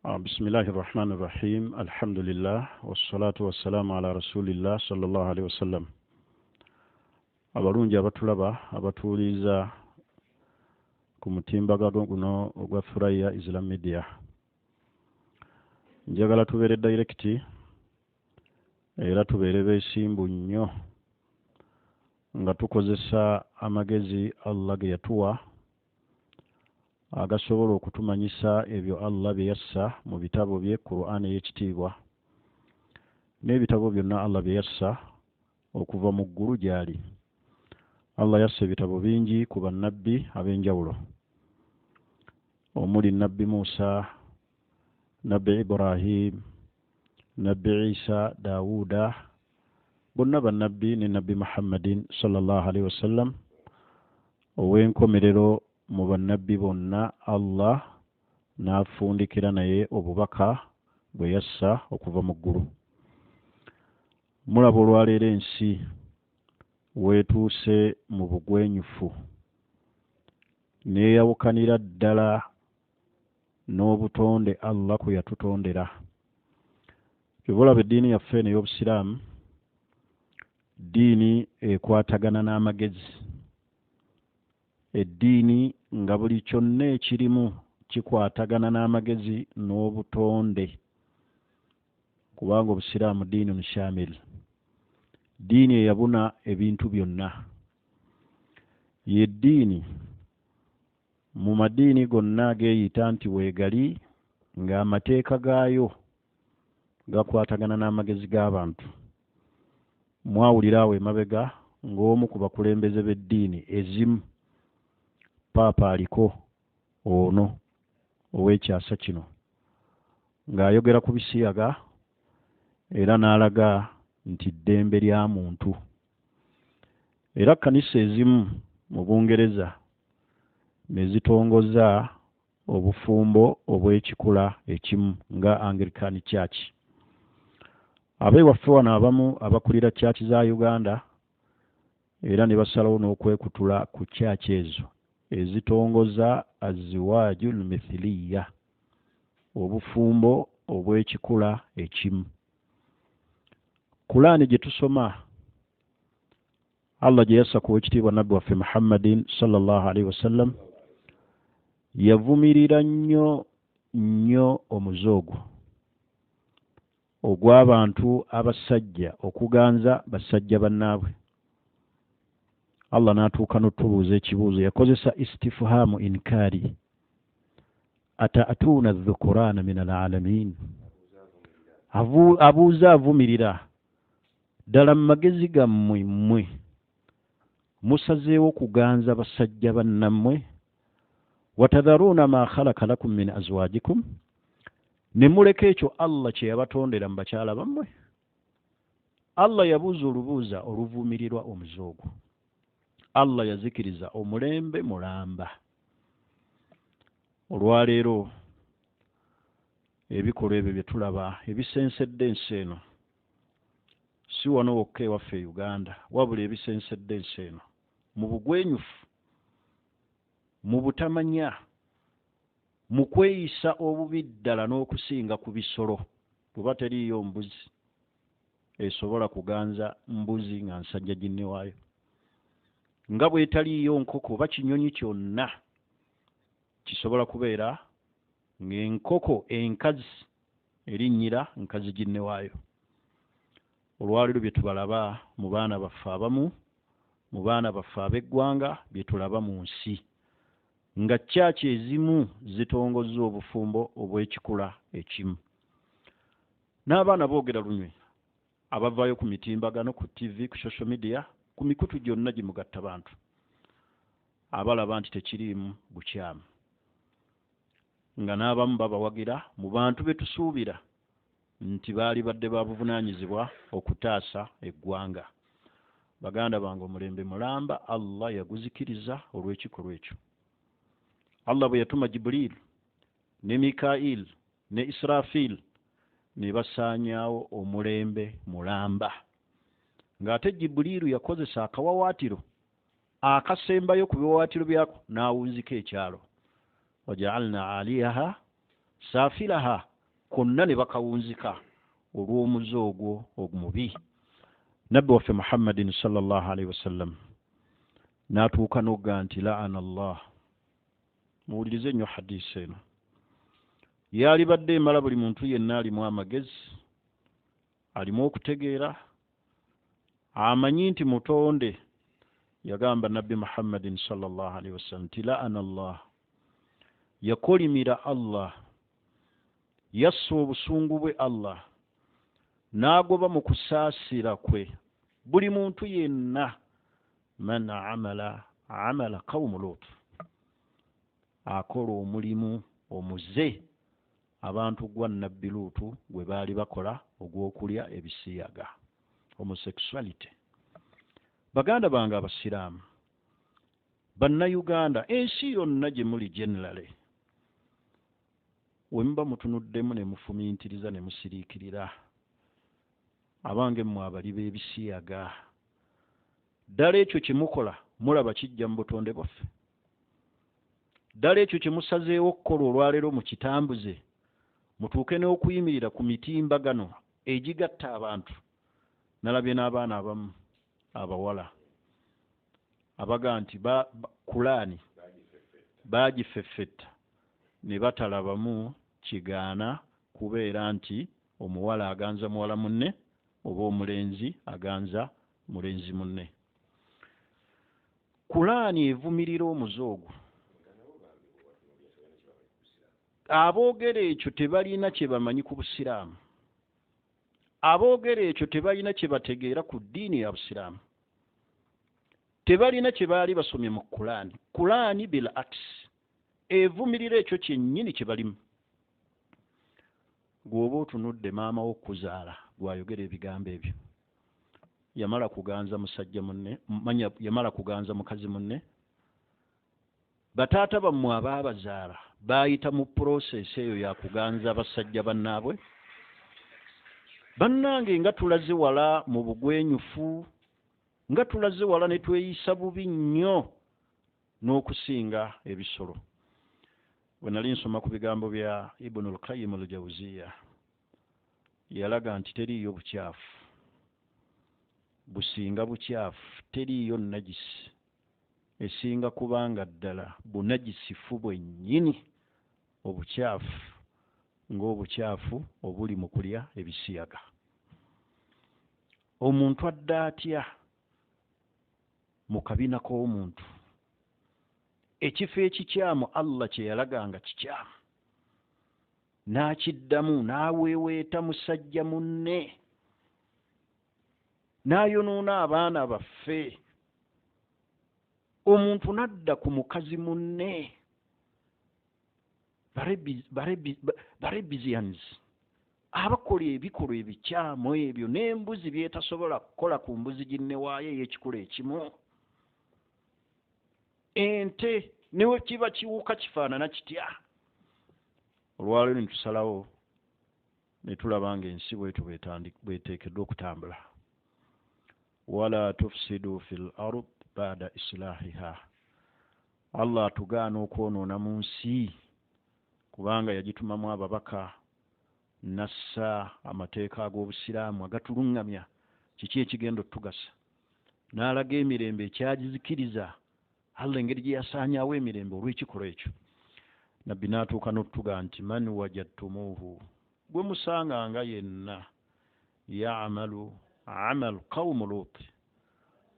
بسم الله الرحمن الرحيم الحمد لله والصلاة والسلام على رسول الله صلى الله عليه وسلم abalungi abatulaba abatuuliza ku mutimbagano guno ogwa Furaya Islam Media njagala tubeere direct era tubeere beesimbu nnyo nga tukozesa amagezi Allah ge yatuwa agasobola okutumanyisa ebyo Allah bye yassa mu bitabo bye Qur'an y'ekitiibwa n'ebitabo byonna Allah bye yassa okuva mu ggulu gy'ali. Allah yassa ebitabo bingi ku bannabbi ab'enjawulo omuli nabbi Musa, nabbi Ibrahim, nabbi Isa, Daawuda, bonna bannabbi ne nabbi Muhammadin sallallahu alaihi wasallam ow'enkomerero mu bannabbi bonna Allah n'afundikira naye obubaka bwe yassa okuva mu ggulu. Mulaba olwaleero ensi weetuuse mu bugwenyufu neeyawukanira ddala n'obutonde Allah kwe yatutondera. Kyebulaba eddiini yaffe eno ey'Obusiraamu ddiini ekwatagana n'amagezi, eddiini nga buli kyonna ekirimu kikwatagana n'amagezi n'obutonde, kubanga Obusiraamu ddiini mushamil, ddiini eyabuna ebintu byonna. Ye ddiini mu madiini gonna ageeyita nti weegali ng'amateeka gaayo gakwatagana n'amagezi g'abantu. Mwawulira awo emabega ng'omu ku bakulembeze b'eddiini ezimu Paapa aliko ono ow'ekyasa kino ng'ayogera ku bisiyaga era n'alaga nti ddembe lya muntu. Era kkanisa ezimu mu Bungereza ne zitongoza obufumbo obw'ekikula ekimu nga Anglican Church. Ab'ewaffe wano abamu abakulira church za Uganda era ne basalawo n'okwekutula ku church ezo ezitongoza aziwaajul mithiliya, obufumbo obw'ekikula ekimu. Kulaani gye tusoma Allah gye yassa ku ekitiibwa nabbi waffe Muhammadin sallallahu alaihi wasallam yavumirira nnyo omuzoogo ogw'abantu abasajja okuganza basajja bannaabwe. Allah n'atuuka n'otubuuza ekibuuzo, yakozesa istifhamu inkari, ata'atuuna adh-dhukurana min al-alamin. Abuuza avumirira, ddala mu magezi gammwe mmwe musazeewo kuganza basajja bannammwe, watadharuuna ma khalaqa lakum min azwajikum, ne muleka ekyo Allah kye yabatondera mu bakyala bammwe. Allah yabuuza olubuuza oluvumirirwa omuzoogo. Allah yazikiriza omulembe mulamba. Olwaleero ebikolwa ebyo bye tulaba ebisensedde ensi eno, si wano wokka ewaffe Uganda, wabula ebisensedde ensi eno mu bugwenyufu, mu butamanya, mu kweyisa obubi ddala n'okusinga ku bisolo. Kuba teriiyo mbuzi esobola kuganza mbuzi nga nsajja ginne waayo, nga bwetaliiyo nkoko oba kinyonyi kyonna kisobola kubeera ng'enkoko enkazi erinnyira nkazi ginne waayo. Olwaleero bye tubalaba mu baana baffe abamu, mu baana baffe ab'eggwanga, bye tulaba mu nsi nga church ezimu zitongozza obufumbo obw'ekikula ekimu. N'abaana boogera lunywe abavaayo ku mitimbagano, ku TV, ku social media, ku mikutu gyonna gimugatta bantu, abalaba nti tekiriimu bukyamu, nga n'abamu babawagira mu bantu be tusuubira nti baali badde ba buvunaanyizibwa okutaasa eggwanga. Baganda bange, omulembe mulamba Allah yaguzikiriza olw'ekikolwa ekyo. Allah bwe yatuma Jibril ne Mikail ne Israfil ne basaanyaawo omulembe mulamba, ng'ate Jibril yakozesa akawawaatiro akasembayo ku biwawaatiro byako n'awunzika ekyalo. Waja'alna aliyaha safilaha konna ne bakawunzika olw'omuze ogwo omubi. Nabbi waffe Muhammadin sallallahu alaihi wasallam n'atuuka n'ogga nti la'ana Allah. Muwulirize nnyo hadisi eno. Yali badde emala buli muntu yenna alimu amagezi, alimu okutegeera, amanyi nti mutonde. Yagamba Nabbi Muhammadin sallallahu alaihi wasallam nti la'ana Allah, yakolimira Allah, yassa obusungu bwe Allah, n'agoba mu kusaasira kwe buli muntu yenna man amala qawmu Lut, akola omulimu omuze abantu gwa Nabbi Luutu gwe baali bakola ogw'okulya ebisiyaga, homosexuality. Baganda bange abasiraamu, bannayuganda, ensi yonna gye muli generally, we muba mutunuddemu ne mufumiintiriza ne musiriikirira abange mmwe abali b'ebisiyaga, ddala ekyo kye mukola mulaba kijja mu butonde bwaffe? Ddala ekyo kye musazeewo okukola olwaleero mu kitambuze mutuuke n'okuyimirira ku mitimbagano egigatta abantu? Nalabye n'abaana abamu abawala abaga nti Kulaani baagifeffetta ne batalabamu kigaana kubeera nti omuwala aganza muwala munne oba omulenzi aganza mulenzi munne. Kulaani evumirira omuze ogwo. Aboogera ekyo tebalina kye bamanyi ku Busiraamu. Aboogera ekyo tebalina kye bategeera ku ddiini ya Busiraamu. Tebalina kye baali basomye mu Kulaani. Kulaani bil aksi evumirira ekyo kyennyini kye balimu. Gw'oba otunudde maama w'okuzaala gw'ayogera ebigambo ebyo, yamala kuganza musajja munne, yamala kuganza mukazi munne, bataata bammwe abaabazaala baayita mu process eyo ya kuganza basajja bannaabwe. Bannange nga tulaze wala mu bugwenyufu, nga tulaze wala ne tweyisa bubi nnyo n'okusinga ebisolo. Bwe nali nsoma ku bigambo bya Ibn al-Qayyim al-Jawziyya, yalaga nti teriiyo bukyafu businga bukyafu, teriiyo najisi esinga kubanga ddala bunajisifu bwennyini obukyafu ng'obukyafu obuli mu kulya ebisiyaga. Omuntu adda atya mu kabina k'omuntu? Ekifo ekikyamu Allah kye yalaganga kikyamu, n'akiddamu n'aweeweeta musajja munne, n'ayonoona abaana baffe. Omuntu nadda ku mukazi munne. Barabians abakola ebikolwa ebikyamu ebyo, n'embuzi byetasobola kukola ku mbuzi ginne waayo ey'ekikula ekimu. Ente newe kiba kiwuka kifaanana kitya. Olwaleero ne tusalawo ne tulaba ng'ensi bwetu bweteekeddwa okutambula. Wala tufsidu fil ard ba'da islahiha. Allah atugaana okwonoona mu nsi kubanga yagitumamu ababaka, nassa amateeka ag'Obusiraamu agatulungamya kiki ekigenda otugasa, n'alaga emirembe ekyagizikiriza. Allah engeri gye yasaanyaawo emirembe olw'ekikolwa ekyo. Nabbi n'atuuka n'otuga nti man wajadtumuuhu, gwe musanganga yenna ya'malu amal qawmu Lut,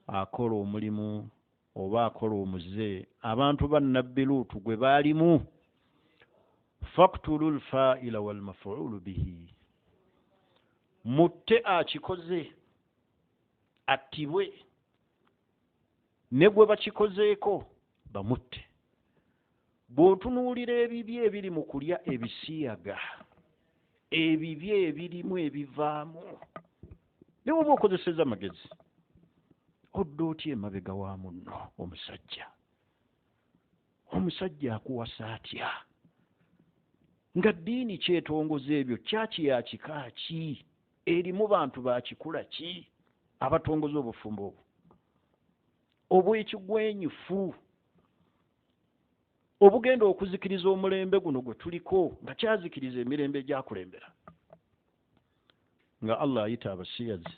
akola omulimu oba akola omuze abantu ba Nabbi Luutu gwe baalimu, faqtulu al-fa'ila wal maf'ulu bihi, mutte akikoze attibwe, ne gwe bakikozeeko bamutte. Bw'otunuulira ebibi ebiri mu kulya ebisiyaga, ebibi ebirimu ebivaamu, ne bw'oba okozeseza amagezi, odda otya emabega wa munno omusajja? Omusajja akuwasa atya? Nga ddiini kyetongoza ebyo kyaki ya kika ki? Erimu bantu bakikula ki abatongoza obufumbo obwo? Obw'ekigwenyufu. obugenda okuzikiriza omulembe guno gwe tuliko nga kyazikiriza emirembe gyakulembera nga Allah ayita abasiyazi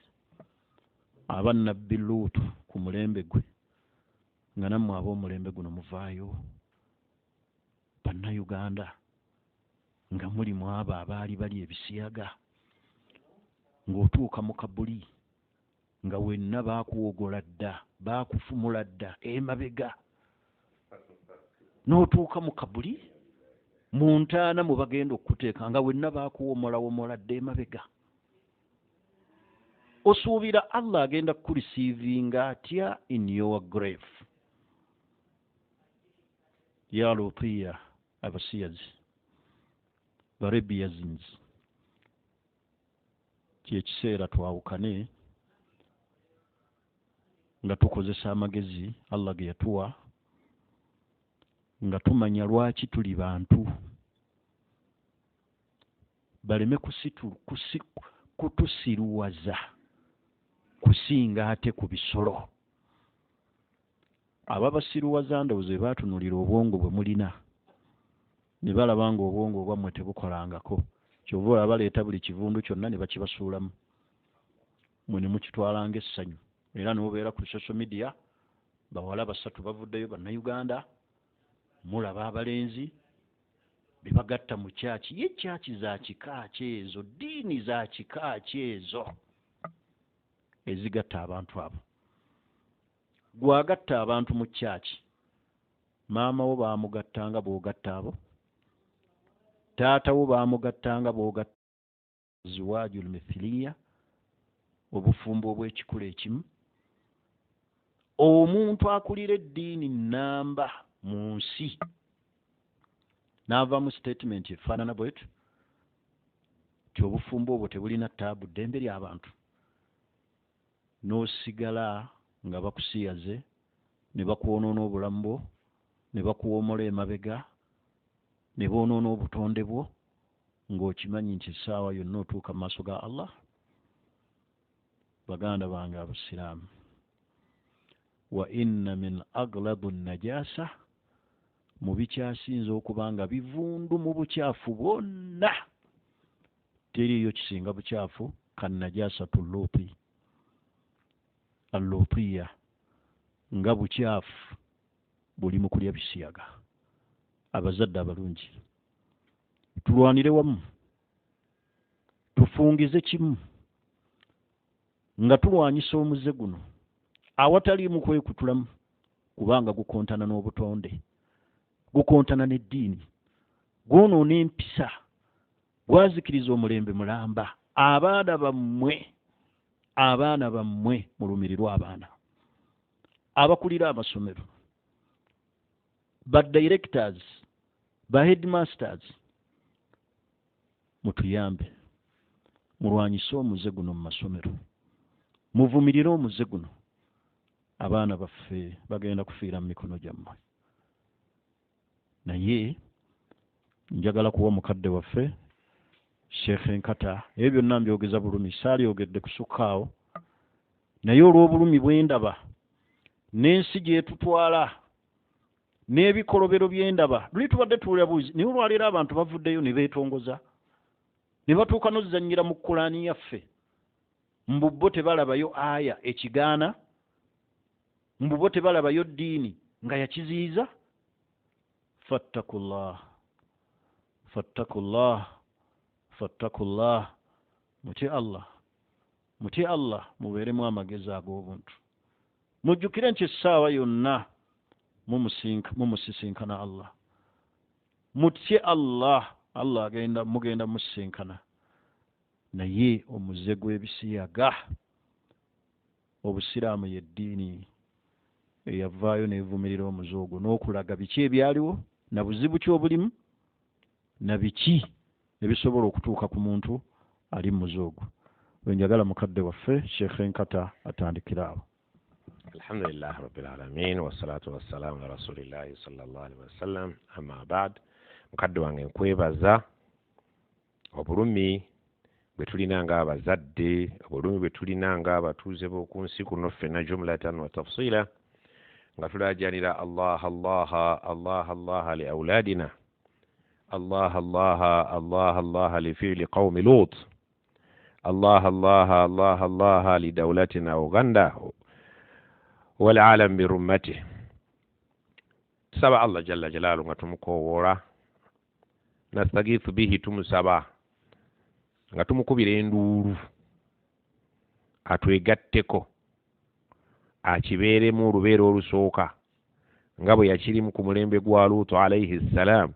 abannabbi Luutu ku mulembe gwe nga nammwe ab'omulembe guno muvaayo bannayuganda nga mulimu abo abaali bali ebisiyaga ng'otuuka mu Kabuli nga wenna baakuwogola dda baakufumula dda emabega n'otuuka mu Kabuli mu ntaana mu bagenda okuteeka nga wenna baakuwomola dda emabega osuubira Allah agenda kurisiivinga atya in your grave ya Luutiya abasiyazi barebiyazins kyekiseera twawukane nga tukozesa amagezi Allah ge yatuwa nga tumanya lwaki tuli bantu baleme kutusiruwaza kusinga ate ku bisolo ababasiruwaza ndowooza bwe baatunulira obwongo bwe mulina ne balaba nga obwongo bwammwe tebukolangako kyova olaba baleeta buli kivundu kyonna ne bakibasuulamu mwe ne mukitwala ng'essanyu era ne mubeera ku social media bawala basatu bavuddeyo bannayuganda mulaba abalenzi be bagatta mu kyaki ye kyaki za kika ki ezo ddiini za kika ki ezo ezigatta abantu abo gwagatta abantu mu kyaki maama wo baamugattanga bw'ogatta abo taata wo baamugattanga bw'ogatta ziwaajul mithiliya obufumbo obw'ekikula ekimu omuntu akulira eddiini nnamba mu nsi n'ava mu statement efaanana bwetu ti obufumbo obwo tebulina ttaabu ddembe ly'abantu n'osigala nga bakusiyaze ne bakwonoona obulamu bwo ne bakuwomola emabega ne boonoona obutonde bwo ng'okimanyi nti essaawa yonna otuuka mu maaso ga Allah baganda bange abasiraamu wa inna min aglabu najasa mu bikyasinze okuba nga bivundu mu bukyafu bwonna teriyo kisinga bukyafu kannajasatu Luuti al-Luutiya nga bukyafu buli mu kulya bisiyaga abazadde abalungi tulwanire wamu tufungize kimu nga tulwanyisa omuze guno awataliimu kwekutulamu kubanga gukontana n'obutonde gukontana n'eddiini gwonoona empisa gwazikiriza omulembe mulamba abaana bammwe mulumirirwa abaana abakulira amasomero ba directors ba headmasters mutuyambe mulwanyise omuze guno mu masomero muvumirire omuze guno abaana baffe bagenda kufiira mu mikono gyammwe naye njagala kuwa mukadde waffe Sheikh Nkata ebyo byonna mbyogeza bulumi saalyogedde kusukkaawo naye olw'obulumi bw'endaba n'ensi gyetutwala n'ebikolobero by'endaba luli tubadde tuwulira buuzi naye olwaleero abantu bavuddeyo ne beetongoza ne batuuka n'ozannyira mu Kulaani yaffe mbubbo tebalabayo aya ekigaana mbubbo tebalabayo ddiini nga yakiziyiza fattakullah mutye Allah mubeeremu amagezi ag'obuntu mujjukire nti essaawa yonna mumusisinkana Allah mutye Allah mugenda musisinkana naye omuze gw'ebisiyaga obusiraamu y'eddiini eyavaayo neevumirira omuze ogwo n'okulaga biki ebyaliwo na buzibu ki obulimu na biki ebisobola okutuuka ku muntu ali mu muze ogwo wenjagala mukadde waffe Sheikh Nkata atandikira awo. Alhamdulillah rabbil alamin wassalatu wassalamu ala rasulillahi sallallahu alaihi wasallam amma ba'd mukadde wange nkwebaza obulumi bwe tulina ng'abazadde obulumi bwe tulina ng'abatuuze b'oku nsi kuno ffenna jumlatan wa tafsila nga tulajanira Allah Allah Allah Allah li auladina Allah Allah Allah Allah li fi'li qaumi Lut Allah Allah Allah Allah li dawlatina Uganda wal alam bi rummatihi saba Allah jalla jalalu nga tumukowora nastaghithu bihi tumusaba nga tumukubira enduulu atwegatteko akibeeremu olubeera olusooka nga bwe yakirimu ku mulembe gwa Luutu alayhi ssalam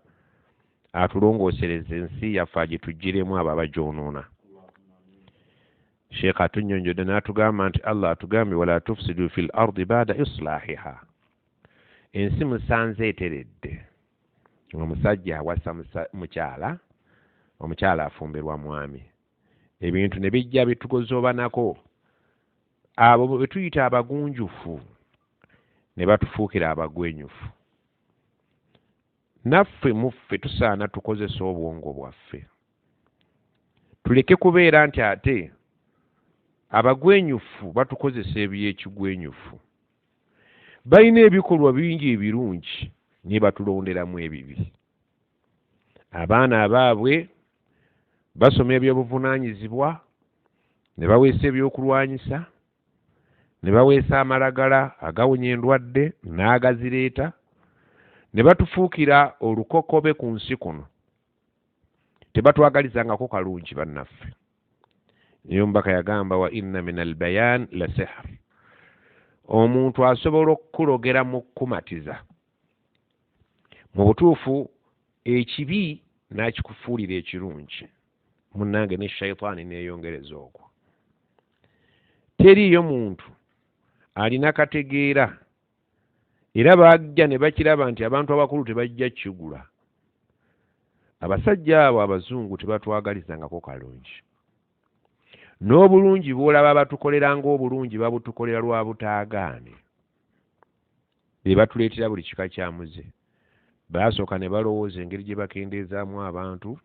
atulongoosereza ensi yaffe agitujjiremu abo abagyonoona. Sheekh atunnyonnyodde n'atugamba nti Allah atugambye wala tufsidu fil ardi ba'da islahiha. Ensi musanze eteredde omusajja awasa mukyala omukyala afumberwa mwami ebintu ne bijja bitugozobanako abo bwe tuyita abagunjufu ne batufuukira abagwenyufu. Naffe muffe tusaana tukozesa obwongo bwaffe tuleke kubeera nti ate abagwenyufu batukozesa eby'ekigwenyufu balina ebikolwa bingi ebirungi ne batulonderamu ebibi. Abaana abaabwe basoma ebyobuvunaanyizibwa ne baweesa ebyokulwanyisa ne baweesa amalagala agawonya endwadde n'agazireeta ne batufuukira olukokobe ku nsi kuno tebatwagalizangako kalungi bannaffe. Niyo mbaka yagamba wa inna min albayan la sihr. Omuntu asobola okukulogera mu kkumatiza mu butuufu ekibi n'akikufuulira ekirungi munnange ne shayitaani neeyongereza okwo. Teriiyo muntu alina kategeera era bajja ne bakiraba nti abantu abakulu tebajja kigula. Abasajja abo abazungu tebatwagalizangako kalungi. N'obulungi bw'olaba batukolera ng'obulungi babutukolera lwa butaagaane. Be batuleetera buli kika kya muze. Baasooka ne balowooza engeri gye bakendeezaamu abantu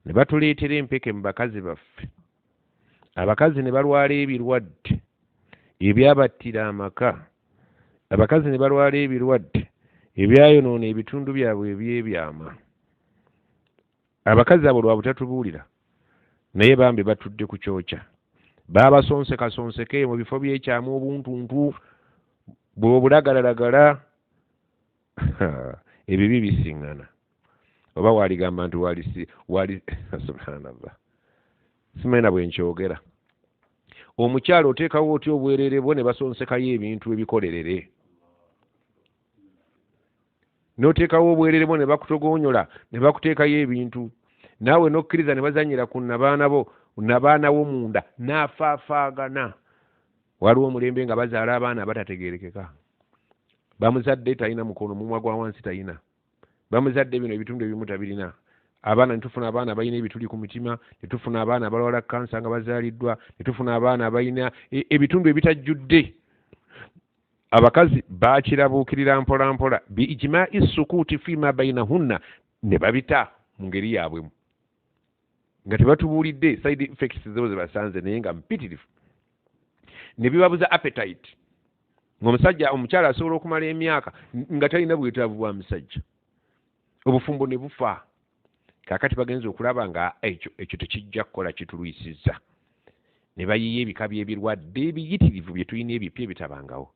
ne batuleetera empeke mu bakazi baffe. Abakazi ne balwala ebirwadde ebyabattira amaka. Abakazi ne balwala ebirwadde ebyayonoona ebitundu byabwe eby'ebyama. Abakazi abo lwa butatubuulira naye bambi batudde ku kyokya. Baabasonsekasonseke mu bifo by'ekyamu obuntuntu bw'obulagalalagala ebibi bisiŋŋana. Oba waaligamba nti wali subhanallah simena bwe nkyogera. Omukyalo oteekawo otya obwereere bwo ne basonsekayo ebintu ebikolerere. N'oteekawo obwereere bwo ne bakutogoonyola ne bakuteekayo ebintu. Naawe n'okkiriza ne bazanyira ku nabaana wo munda n'afaafaagana. Waliwo omulembe nga bazaala abaana batategeerekeka. Bamuzadde talina mukono, mumwa gwa wansi talina. Bamuzadde bino ebitundu ebimu tabirina. Abaana ne tufuna abaana balina ebituli ku mitima, ne tufuna abaana abalwala kansa nga bazaaliddwa, ne tufuna abaana abalina ebitundu ebitajjudde. Abakazi baakirabuukirira mpola mpola biijimaa'i sukuuti fiima bainahunna ne babita mu ngeri yaabwe nga tebatubuulidde side effects zo ze basanze naye nga mpitirifu. Ne bibabuza appetite. Ng'omusajja omukyala asobola okumala emyaka nga talina bwetaavu bwa musajja. Obufumbo ne bufa. Kaakati bagenze okulaba nga ekyo tekijja kukola kitulwisizza. Ne bayiiya ebika by'ebirwadde ebiyitirivu bye tulina ebipya ebitabangawo.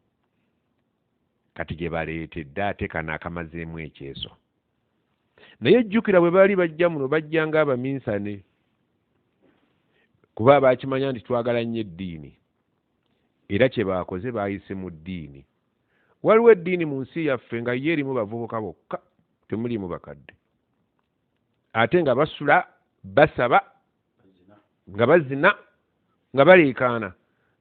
Kati gye baleetedde ate kano akamazeemu ekyeso. Naye ejjukira bwe baali bajja muno bajja ng'abaminsane. Kuba baakimanya nti twagala nnyo eddiini. Era kye baakoze baayise mu ddiini. Waliwo eddiini mu nsi yaffe nga ye erimu bavubuka bokka, temuliimu bakadde. Ate nga basula, basaba, nga bazina, nga baleekaana.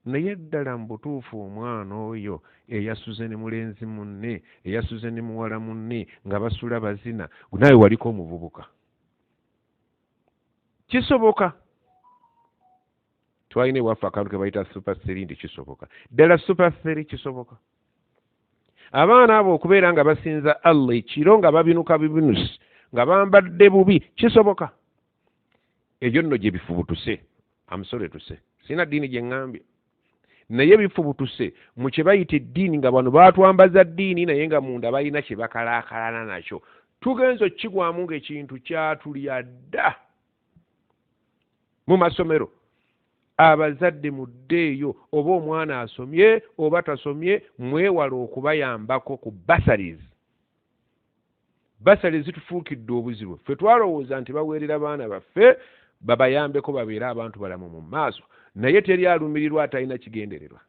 Naye ddala mu butuufu omwana oyo eyasuze ne mulenzi munne, eyasuze ne muwala munne, nga basula bazina, naawe waliko omuvubuka. Kisoboka. Twalina ewaffe akantu ke bayita super 3 nti kisoboka. Ddala super 3 kisoboka. Abaana abo okubeera nga basinza Allah ekiro nga babinuka bibinusi, nga bambadde bubi, kisoboka. Ebyo nno gye bifubutuse. Amusole tuse. Sina ddiini gye ŋŋambye. naye bifubutuse mu kye bayita eddiini nga bano baatwambaza ddiini naye nga munda balina kye bakalaakalana nakyo. Tugenza okigwamu ng'ekintu kyatulya dda mu masomero. Abazadde muddeeyo, oba omwana asomye oba tasomye, mwewala okubayambako ku basaries. Basaries zitufuukidde obuzibu. Ffe twalowooza nti baweerera baana baffe babayambeko babeere abantu balamu mu maaso, naye teri alumirirwa atalina kigendererwa.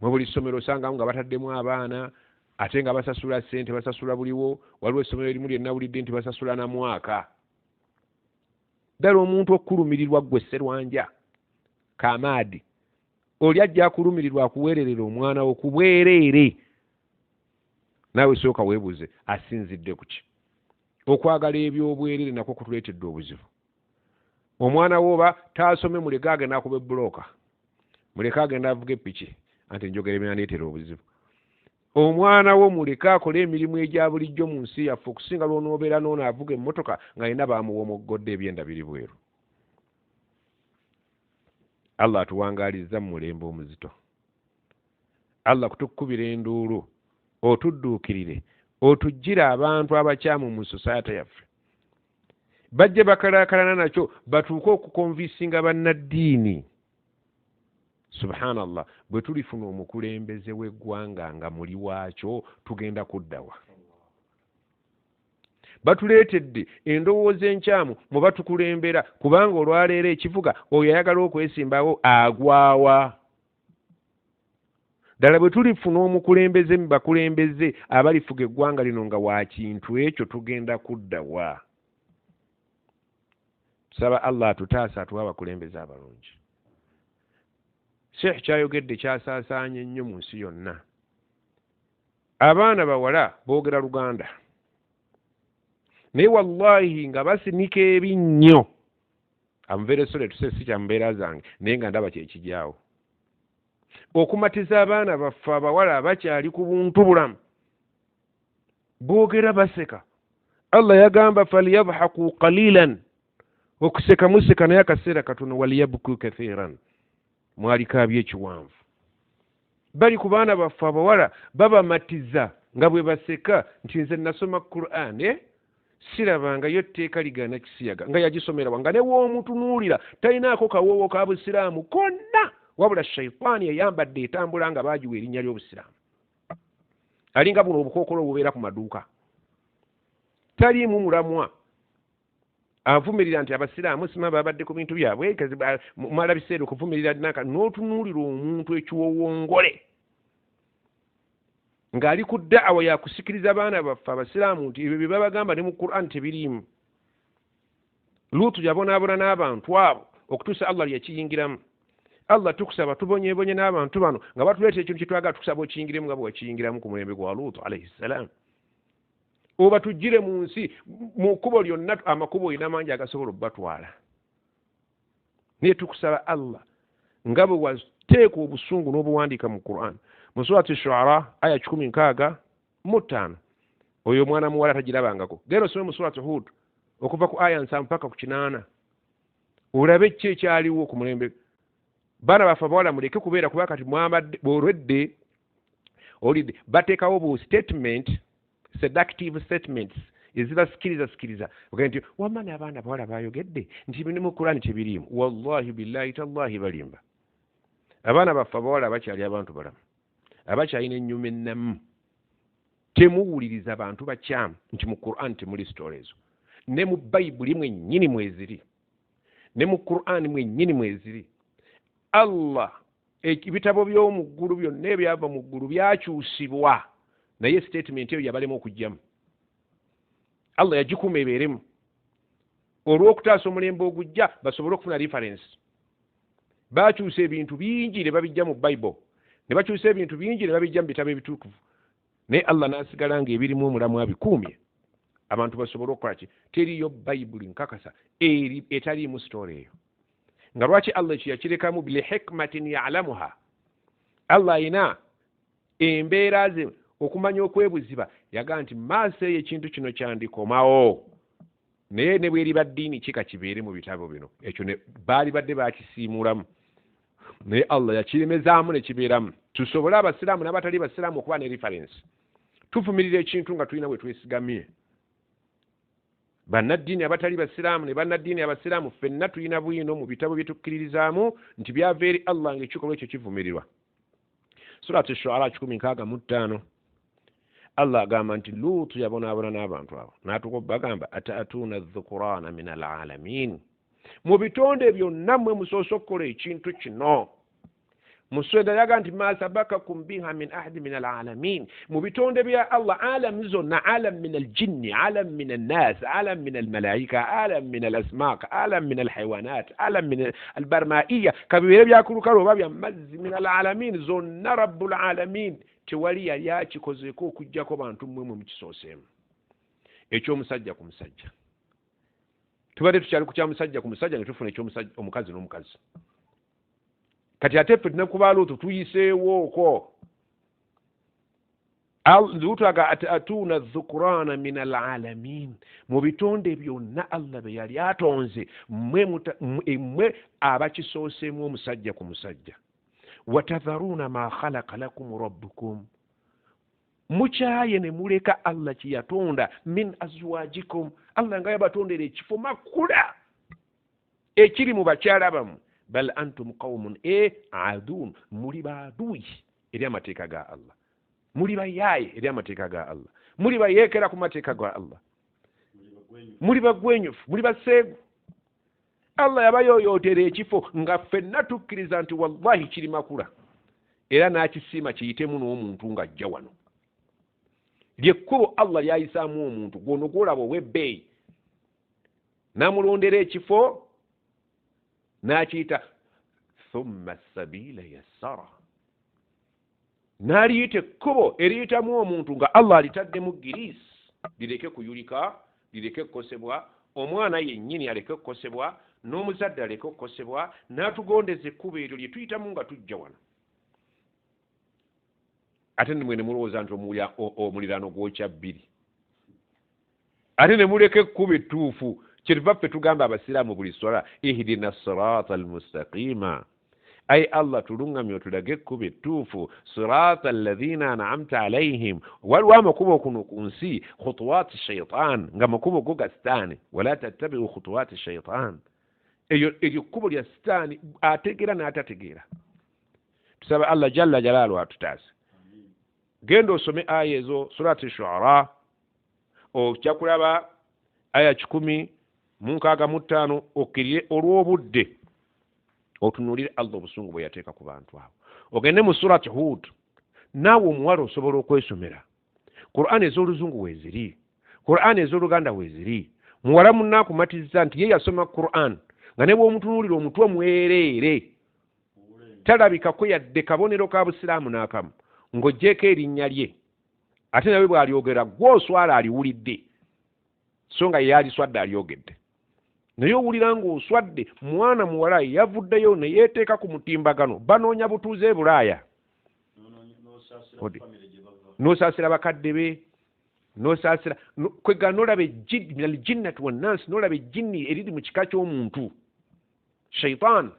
Mu buli ssomero osangamu nga bataddemu abaana ate nga basasula ssente, basasula buliwo. Waliwo essomero erimu lye nnawulidde nti basasula na mwaka. Ddala omuntu okulumirirwa ggwe Sserwanja Kamaadi oli ajja akulumirirwa akuweererera omwana wo ku bwereere. Naawe sooka weebuuze asinzidde ku ki? Okwagala ebyobwereere nakwo kutuleetedde obuzibu. Omwana wo oba taasome muleke agenda akuba ebbulooka, muleke agenda avuga epiki, anti enjogera ebinaaleetera obuzibu. Omwana wo muleke akole emirimu egya bulijjo mu nsi yaffe, okusinga lw'onoobeera n'ono avuga emmotoka nga yina bamuwomoggodde ebyenda biri bweru. Allah atuwangaalizza mu mulembe omuzito. Allah kutukubira enduulu, otudduukirire, otujjire abantu abakyamu mu society yaffe. Bajje bakalaakalana nakyo batuuke okukonvisinga bannaddiini. Subhanallah, bwe tulifuna omukulembeze w'eggwanga nga muli waakyo tugenda kuddawa. Batuleetedde endowooza enkyamu mu batukulembera, kubanga olwaleero ekivuga oyo ayagala okwesimbawo agwawa. Ddala bwe tulifuna omukulembeze mu bakulembeze abalifuga eggwanga lino nga wa kintu ekyo tugenda kuddawa. Tusaba Allah atutaasa atuwa abakulembeze abalungi. Sheikh kyayogedde kyasaasaanye nnyo mu nsi yonna. Abaana bawala boogera Luganda, naye wallahi nga basinika ebinnyo. Amuveere sole tuse si kya mbeera zange naye nga ndaba kyekijaawo. Okumatiza abaana baffe abawala abakyali ku buntu bulamu, boogera baseka. Allah yagamba falyadhaku qalilan, okuseka museka naye akaseera katono, waliyabku kathiran, mwalikaabye ekiwanvu. Bali ku baana baffe abawala babamatiza nga bwe baseka nti nze nasoma Qur'an, sirabangayo tteeka ligana kisiyaga nga yagisomera wanga ne w'omutunuulira talinaako kawoowo ka busiraamu konna, wabula shayitaani eyambadde etambula nga baagiwa erinnya ly'obusiraamu. Alinga buno obukookolo obubeera ku maduuka. Taliimu mulamwa avumirira nti abasiraamu sima babadde ku bintu byabwe mala biseera okuvumirira n'otunuulira omuntu ekiwowongole ng'ali ku da'awa yakusikiriza abaana baffe abasiraamu nti ebyo bye babagamba ne mu Qur'an tebiriimu. Luutu yabonaabona n'abantu abo okutuusa Allah yakiyingiramu. Allah tukusaba tubonyeebonye n'abantu bano nga batuleeta ekintu kye twagala, tukusaba okiyingiremu nga bwe wakiyingiramu ku mulembe gwa Luutu alayhi salaam. Oba tujjire mu nsi mu kkubo lyonna amakubo olina mangi agasobola okubatwala. Naye tukusaba Allah nga bwe wateeka obusungu n'obuwandiika mu Qur'an mu surati Shu'ara aya 165, oyo omwana muwala tagirabangako. Genda osome mu surati Hud okuva ku aya 7 mpaka ku 8, olabe ki ekyaliwo ku mulembe. Baana baffe abawala muleke kubeera kuba kati bw'olwedde olidde bateekawo bu statement, seductive statements ezibasikiriza ogaa nti wamani abaana abawala bayogedde nti bino mu Qur'an tebiriimu. Wallahi billahi tallahi balimba. Abaana baffe abawala abakyali abantu balamu, abakyalina ennyuma ennamu, temuwuliriza abantu bakyamu nti mu Qur'an temuli sitole ezo. Ne mu Bayibuli mwennyini mweziri, ne mu Qur'an mwennyini mweziri. Allah ebitabo by'omu ggulu byonna ebyava mu ggulu byakyusibwa, naye statement eyo yabalemu okugyamu. Allah yagikuuma ebeeremu olw'okutaasa omulembe ogujja basobole okufuna reference. Bakyusa ebintu bingi ne babijja mu Bible, ne bakyusa ebintu bingi ne babijja mu bitabo ebituukuvu, naye Allah n'asigala ng'ebirimu omulamu abikuumye abantu basobole okukola ki? Teriyo Bayibuli nkakasa etaliimu sitole eyo. Nga lwaki Allah ekyo yakirekamu bili hikmatin ya'lamuha. Allah ayina embeera ze okumanya okwebuziba, yaga nti maaso eyo ekintu kino kyandikomawo, naye ne bweriba ddiini kika kibeere mu bitabo bino. Ekyo baali badde bakisiimulamu. naye Allah yakiremezaamu ne kibeeramu tusobole abasiraamu n'abatali basiraamu okuba ne reference tuvumirira ekintu nga tulina bwe twesigamye bannaddiini abatali basiraamu ne bannaddiini abasiraamu ffenna tulina bwino mu bitabo bye tukkiririzaamu nti byava eri Allah ng'ekikolwa ekyo kivumirirwa. Suratu Shu'ara 65 Allah agamba nti Luutu yabonaabona n'abantu abo n'atukuba bagamba ataatuuna dhukurana min alalamin mu bitonde byonna mmwe musoose okukola ekintu kino muswenda yaga nti ma sabakakum biha min ahadi min alalamin mu bitonde bya Allah alam zonna alam min aljinni alam min annas alam min almalaika alam min alasmaq alam min alhayawanat alam min albarmaiya kabibere byakulukalo oba byamazzi min alalamin zonna rabbul alamin tewali yali akikozeeko okujjako bantu mmwe mukisooseemu ekyomusajja ku musajja tubadde tukyali ku kyamusajja ku musajja ne tufuna ekyomusajja omukazi n'omukazi kati ate ffe tunakuba Luutu tuyiseewo okwo Luutu aga atuuna dhukurana min alalamin mu bitonde byonna Allah bye yali atonze mmwe abakisooseemu omusajja ku musajja watadharuna ma khalaqa lakum rabbukum mukyaye ne muleka Allah kiyatonda min azwajikum Allah nga yabatondera ekifo makula ekiri mu bakyala bamu bal antum qaumun aadun muli baadui eri amateeka ga Allah muli bayaye eri amateeka ga Allah muli bayeekera ku mateeka ga Allah muli bagwenyufu muli baseegu Allah yabayoyootera ekifo nga ffenna tukkiriza nti wallahi kiri makula era n'akisiima kiyitemu n'omuntu ng'ajja wano lyekkubo Allah lyayisaamu omuntu gwono gwolaba ow'ebbeeyi n'amulondera ekifo n'akiyita thumma sabila yassara n'aliyita ekkubo eriyitamu omuntu nga Allah alitaddemu girisi lireke kuyulika lireke kukosebwa omwana yennyini aleke kukosebwa n'omuzadde aleke okukosebwa n'atugondeza ekkubo eryo lye tuyitamu nga tujja wano ate nimwe ne mulowooza nti omuliraano gwokya bbiri ate ne muleka ekkubo ettuufu kyeriva ffe tugamba abasiraamu buli swala ihdina sirata almustaqima ay Allah tulungamye otulage ekkubo ettuufu sirata alladhina an'amta alayhim waliwo amakubo kuno ku nsi khutuwaati shaitan nga makubo go ga sitaani wala tattabi'u khutuwaati shaitan eryo kkubo lya sitaani ategeera n'atategeera tusaba Allah jalla jalaalu atutaase genda osome aya ezo surati Shu'ara ojja kulaba aya 10:65 okkirire olw'obudde otunuulire Allah obusungu bwe yateeka ku bantu abo ogende mu surati Hud naawe omuwala osobola okwesomera Qur'an ez'oluzungu weeziri Qur'an ez'oluganda weeziri muwala munnaakumatizza nti ye yasoma Qur'an nga ne bw'omutunuulira omutwe mwereere talabikako yadde kabonero ka busiraamu n'akamu ng'oggyeko erinnya lye ate nawe bw'alyogera gw'oswala aliwulidde so nga ye aliswadde alyogedde naye owulira ng'oswadde mwana muwala yavuddeyo ne yeeteeka ku mutimbagano banoonya butuuze e Bulaaya n'osaasira bakadde be n'osaasira kwega n'olaba aljinnatu wannansi n'olaba ejjinni eriri mu kika ky'omuntu shaitan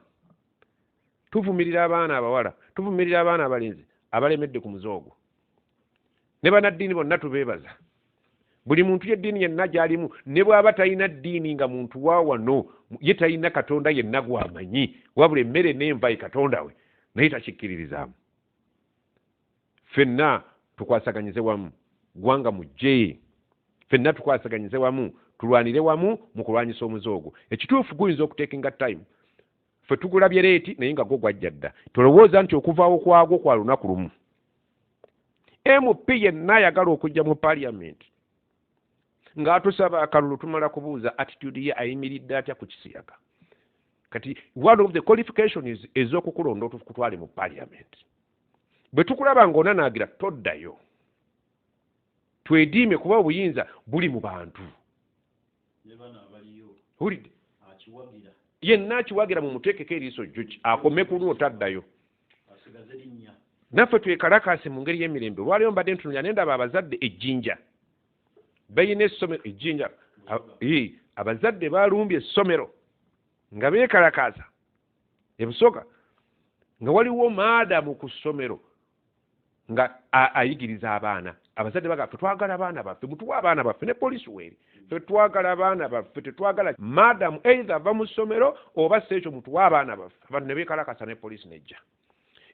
tuvumirira abaana abawala tuvumirira abaana abalenzi abalemedde ku muzoogo ne bannaddiini bonna tubeebaza buli muntu y'eddiini yenna gy'alimu ne bw'aba talina ddiini nga muntu wa wano ye talina katonda yenna gw'amanyi wabula emmere n'enva ye katonda we naye takikkiririzaamu ffenna tukwasaganyize wamu gwanga mujje ffenna tukwasaganyize wamu tulwanire wamu mu kulwanyisa omuzoogo ekituufu guyinza okuteekinga time ffe tugulabye leeti naye nga gwo gwajja dda tolowooza nti okuvaawo kwagwo kwa lunaku lumu MP yenna ayagala okujja mu paliamenti ng'atusaba akalulu tumala kubuuza attitude ye ayimiridde atya ku kisiyaga kati one of the qualifications ez'okukulonda otukutwale mu paliamenti bwe tukulaba ng'onanaagira toddayo twediime kuba obuyinza buli mu bantu hulidde yenna akiwagira mu muteekeko eriiso jjoki akome ku luno taddayo naffe twekalakaase mu ngeri y'emirembe olwaliyo mbadde ntunulira ne ndaba abazadde ejjinja bayina essomero ejjinja abazadde balumbye essomero nga beekalakaasa ebusooka nga waliwo maadamu ku ssomero nga ayigiriza abaana abazadde baga ffe twagala abaana baffe mutuwa abaana baffe ne polisi weeri ffe twagala abaana baffe tetwagala maadamu either ava mu ssomero oba si ekyo mutuwa abaana baffe abantu ne beekalakasa ne polisi nejja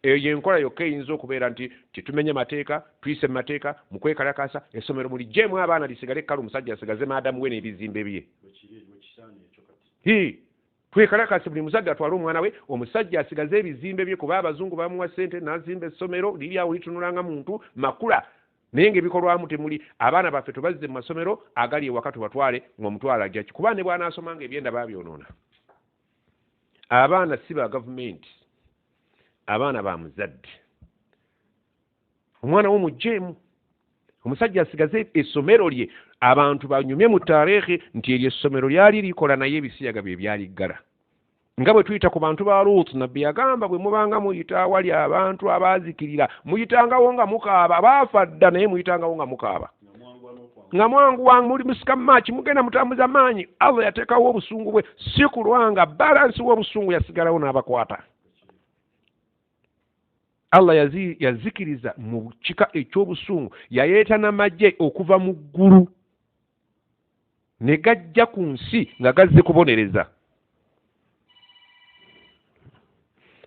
eyo yenkola yokka eyinza okubeera nti tetumenye mateeka tuyise mu mateeka mu kwekalakasa essomero muliggyeemu abaana lisigale ekkala omusajja asigaze maadamu we n'ebizimbe bye twekalakase buli muzadde atwale omwana we omusajja asigaze ebizimbe bye kuba abazungu bamuwa ssente n'azimba essomero liri awo litunulanga muntu makula naye ng'ebikolwamu temuli abaana baffe tubazze mu masomero agali ewaka tubatwale ng'omutwala ajja ki kuba ne bw'anaasomanga ebyenda babyonoona. Abaana si ba gavumenti, abaana ba muzadde. Omwana wo mugjeemu, omusajja asigaze essomero lye abantu banyumye mu tareekhe nti eryo essomero lyali likola naye ebisiyaga bye byaliggala. Nga bwe tuyita ku bantu ba Luutu, nabbi yagamba bwe mubanga muyita awali abantu abaazikirira muyitangawo nga mukaaba, baafa dda naye muyitangawo nga mukaaba. Nga mwangu wangu muli musika maaki mugenda mutambuza maanyi. Allah yateekawo obusungu bwe si kulwanga balansi w'obusungu yasigalawo n'abakwata. Allah yazikiriza mu kika eky'obusungu yayeeta n'amagye okuva mu ggulu ne gajja ku nsi nga gazze kubonereza.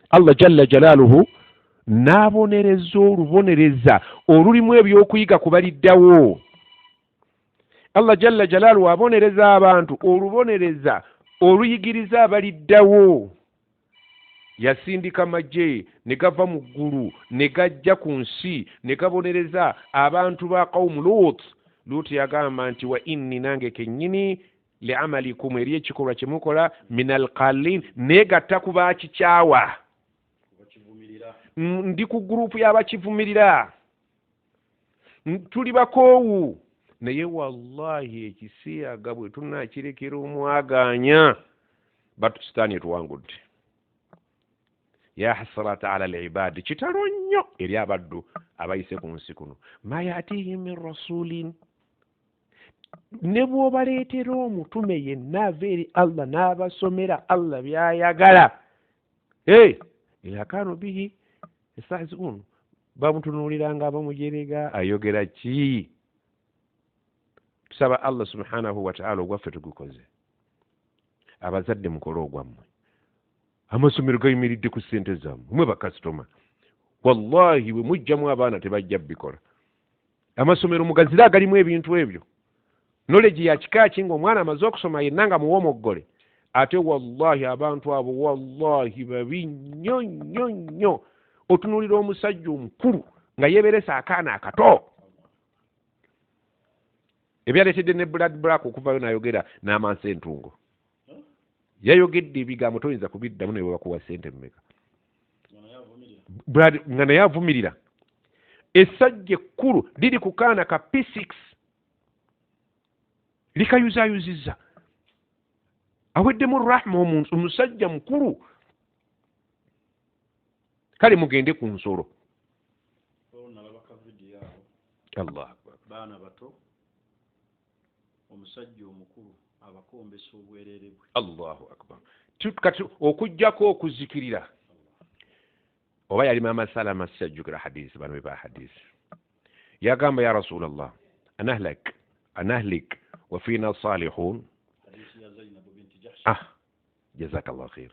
Allah jalla jalaaluhu n'abonereza olubonereza olulimu ebyokuyiga kubaliddawo. Allah jalla jalaaluhu abonereza abantu olubonereza oluyigiriza abaliddawo. Yasindika magye ne gava mu ggulu ne gajja ku nsi ne gabonereza abantu ba qawmu Luutu. Luutu yagamba nti wa inni nange kennyini li amalikum eri ekikolwa kye mukola minal qalin negatta ku baakikyawa. Ndi ku gurupu y'abakivumirira. Tuli bakoowu naye wallahi ekisiyaga bwe tunaakirekera omwaganya batusitaani etuwangudde. Ya hasrata ala al-ibadi, kitalo nnyo eri abaddu abayise ku nsi kuno. Ma yatihim min rasulin, ne bw'obaleetera omutume yenna ava eri Allah n'abasomera Allah by'ayagala, yakanu bihi yastahzi'un, bamutunuuliranga bamujerega ayogera ki? Tusaba Allah subhanahu wa ta'ala ogwaffe tugukoze. Abazadde mukole ogwammwe. Amasomero gayimiridde ku ssente zammwe mwe bakasitoma. Wallahi bwe mujjamu abaana tebajja bikola. Amasomero mugazira agalimu ebintu ebyo. Knowledge ya kika ki ng'omwana amaze okusoma yenna nga muwomoggole. Ate wallahi abantu abo wallahi babi nnyo nnyo nnyo. Otunuulira omusajja omukulu nga yeeberesa akaana akato. Ebyaleetedde ne blood black okuvayo n'ayogera n'amansi entungo. Yayogedde ebigambo toyinza kubiddamu ne bakuwa ssente mmeka. Nga naye avumirira. Essajja ekkulu liri ku kaana ka P6 likayuzaayuzizza. Aweddemu rahma omusajja mukulu. Kale mugende ku nsolo. Allah akbar. Baana bato omusajja omukulu abakombesa obwerere bwe. Allahu akbar. Kati okujjako okuzikirira. Oba yali Mama Salama sajjukira hadisi bano ba hadisi. Yagamba ya Rasulallah anahlik wa fina salihun. Hadisi ya Zainab binti Jahsh. Jazakallahu khair.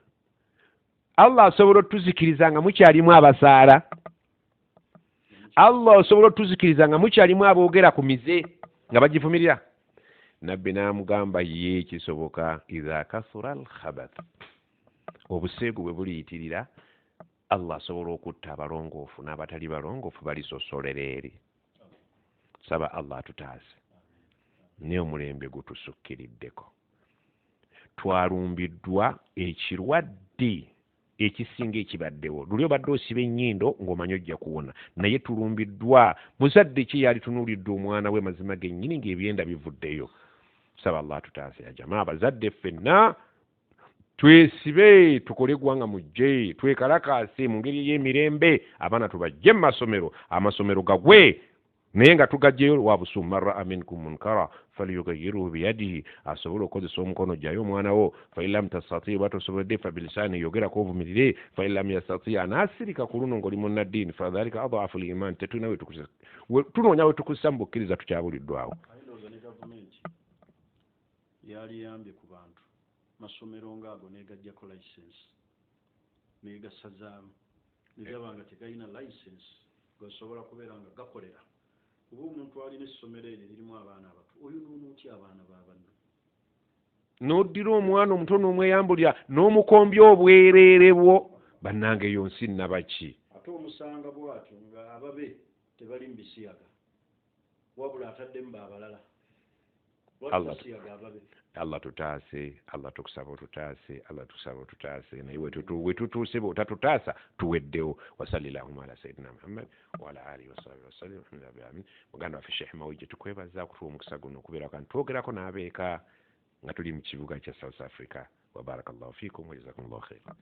Allah asobola tuzikiriza nga mukyalimu abasaala. Allah asobola tuzikiriza nga mukyalimu aboogera ku mize nga bagivumirira. Nabbi n'amugamba ye kisoboka idha kasura al-khabath. Obuseegu bwe buliyitirira Allah asobola okutta abalongoofu n'abatali balongoofu balisosolera eri. Saba Allah atutaase ne omulembe gutusukkiriddeko. Twalumbiddwa ekirwadde ekisinga ekibaddewo. Luli obadde osiba ennyindo ng'omanyi ojja kuwona. Naye tulumbiddwa. Muzadde ki yali tunuulidde omwana we mazima gennyini ng'ebyenda bivuddeyo. Saba Allah tutaase ya jamaa bazadde ffenna twesibe tukole eggwanga mujje twekalakaase mu ngeri y'emirembe abaana tubajje mu masomero amasomero gagwe naye nga tugajjeyo wabusu marra minkum munkara falyughayyirhu biyadihi asobola okukozesa omukono gyayo omwana wo fa in lam tastati bwa tosobodde fa bilisani yogerako ovumirire fa in lam yastati anaasirika ku luno ng'oli munnaddiini fadhalika adhafu liman tetulina tunoonya we tukussa mu bukkiriza tukyabuliddwawo yali yambye ku bantu masomero ngaago negajjako license negasazaamu negaba nga tegalina license gasobola kubeera nga gakolera kuba omuntu alina essomero eryo lirimu abaana abato oyo noonotya abaana babanno n'oddira omwana omuto n'omweyambulira n'omukombya obwereere bwo bannange eyo nsi nnabaki ate omusanga bwatyo nga ababe tebali mu bisiyaga wabula ataddemu baabalala Allah tutaase Allah tukusaba otutaase Allah tukusaba otutaase naye wetutuuse bw'otatutaasa tuweddewo wasallillahuma ala sayidina muhammad waala alihi wasahbihi wasallam amin muganda waffe Sheikh Mawije tukwebaza kutuwa omukisa guno okubeera kandi twogerako n'abeeka nga tuli mu kibuga kya South Africa wa barakallahu fiikum wa jazakumullahu khairan